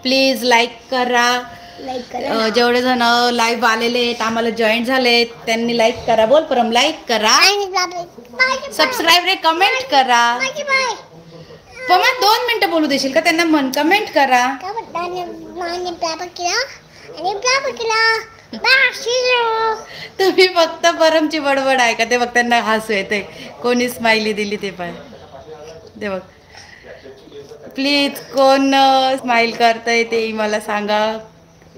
Please like करा. जेवढे जण लाईव्ह आलेले आहेत आम्हाला जॉईन झालेत त्यांनी लाईक करा. बोल परम, लाईक करा, सबस्क्राईब रे, कमेंट करा. पमा 2 मिनिटं बोलू देशील का त्यांना? म्हण कमेंट करा. तुम्ही फक्त परमची बडबड आहे का ते बघ, त्यांना हसू येते. कोणी स्माइली दिली ते पण ते बघ. प्लीज कोण स्माइल करतय ते मला सांगा.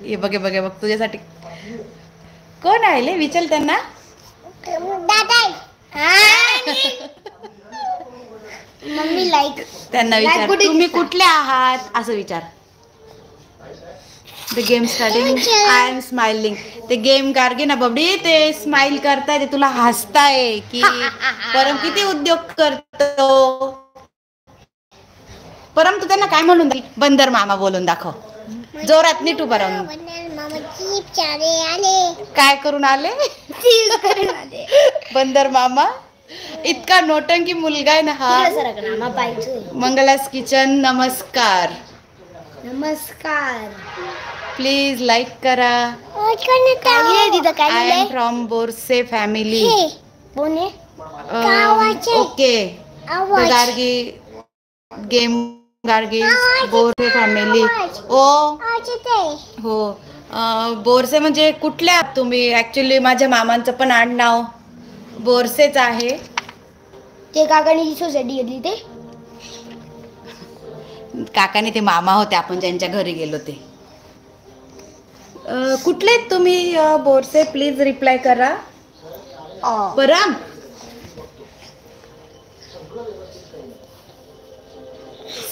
हे बघे बघे बघ तुझ्यासाठी कोण आले विचार त्यांना. मम्मी लाईक त्यांना विचार तुम्ही कुठले आहात असं विचार. The game starting, I am smiling. ते गेम गार्गे ना बबडी ते स्माइल करताय, ते तुला हसताय की परम किती उद्योग करतो. परम तू त्यांना काय म्हणून बंदर मामा बोलून दाखव जोरात, नीट उभा राहून. काय करून आले? बंदर मामा. इतका नोटंकी मुलगा आहे ना हा. मंगलास किचन, नमस्कार. नमस्कार. प्लीज लाईक करा. I am from Borse family. Okay. Gargi game Gargi Borse family. ओ हो. बोरसे म्हणजे कुठल्या तुम्ही? ऍक्च्युली माझ्या मामांचं पण आडनाव बोरसेच आहे. ते काकांनी सोसायटी घेतली ते काकाने ते मामा होते आपण ज्यांच्या घरी गेलो ते. कुठले तुम्ही बोरसे? प्लीज रिप्लाय करा. परम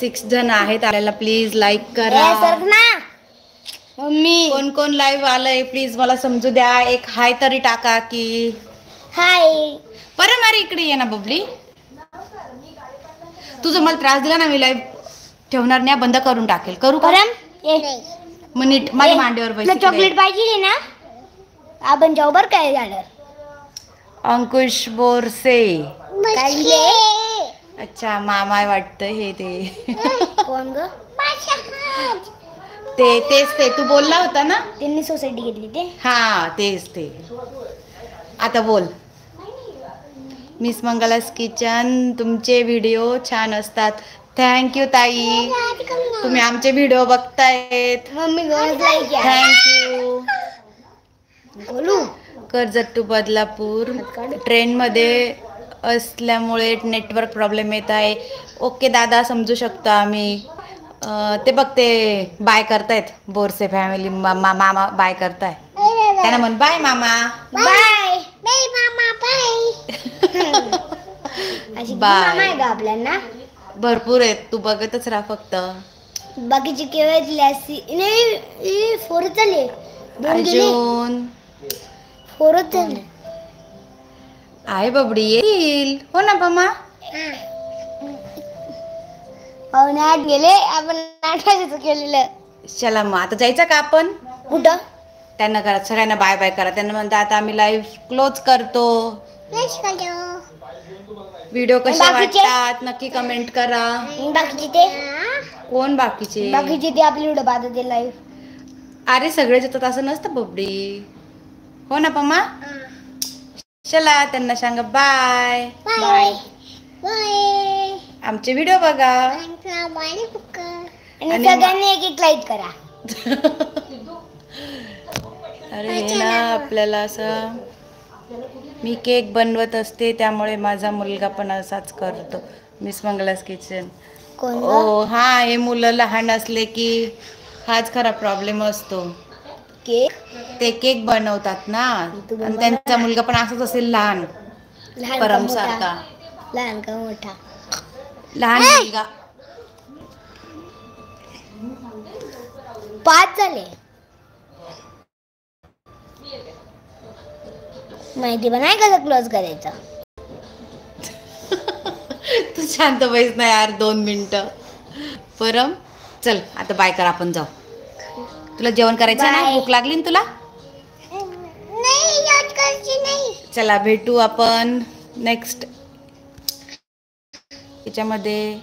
6 जण आहेत आपल्याला. प्लीज लाईक करा. मम्मी कोण कोण लाईव्ह आलंय प्लीज मला समजू द्या. एक हाय तरी टाका की. हाय. परम अरे इकडे ये ना बबली. तुझं मला त्रास दिला ना मी लाईव्ह ठेवणार नाही, बंद करून टाकेल. करू परम मग नीट माझ्या मांडीवर बस. चॉकलेट पाहिजे ना आपण जाऊ बर. काय झालं? अंकुश बोरसे. अच्छा मामा वाटतं हे ते. कोण ग? तेच ते तू बोलला होता ना. त्यांनी सोसायटी घेतली ते. हा तेच ते. आता बोल. मिस मंगलास किचन तुमचे व्हिडिओ छान असतात. थँक्यू ताई. तुम्ही आमचे व्हिडिओ बघतायत. Mummy thank you. बोलू. कर्जत टू बदलापूर ट्रेनमध्ये असल्यामुळे नेटवर्क प्रॉब्लेम येत आहे. ओके दादा समजू शकतो आम्ही. ते बघ ते बाय करतायत बोरसे फॅमिली. मामा बाय करताय. त्यांना म्हण बाय मामा. बाय बाय मामा बाय. अशी मामा आहे का आपल्याला? भरपूर आहेत. तू बघतच राहा फक्त. बाकीचे केवळ नाही 4 झाले. अजून 4 झाले. आहे बबडी येईल. हो ना मामा. पाहुणे गेले. आपण 8 वाजेचं केलेलं. चला मग आता जायचं का आपण? कुठं? त्यांना करा सगळ्यांना बाय बाय करा. त्यांना म्हणता आता आम्ही लाईव्ह क्लोज करतो. व्हिडिओ कसे वाटतात नक्की कमेंट करा. बाकीचे ते कोण? बाकीचे ते आपली व्हिडिओ पाहतात ते लाईव्ह. अरे सगळेच येतात असं नसतं बबडी. हो ना पम्मा. चला त्यांना सांगा बाय बाय. आमचे व्हिडिओ बघा आणि सगळ्यांनी एक लाईक करा. अरे हे ना आपल्याला असं. मी केक बनवत असते त्यामुळे माझा मुलगा पण असाच करतो. Miss मंगलास kitchen. ओ हा हे मुलं लहान असले की हाच खरा प्रॉब्लेम असतो. ते केक बनवतात ना आणि त्यांचा मुलगा पण असाच असेल लहान परम सारखा. लहान का मोठा? लहान मुलगा. 5 झाले. माहिती पण आहे कसं क्लोज करायचं. तू शांत बैस ना यार 2 मिनिटं. परम चल आता बाय कर आपण जाऊ. तुला जेवण करायचं ना? भूक लागली ना तुला? नाही. चला भेटू आपण नेक्स्ट याच्यामध्ये.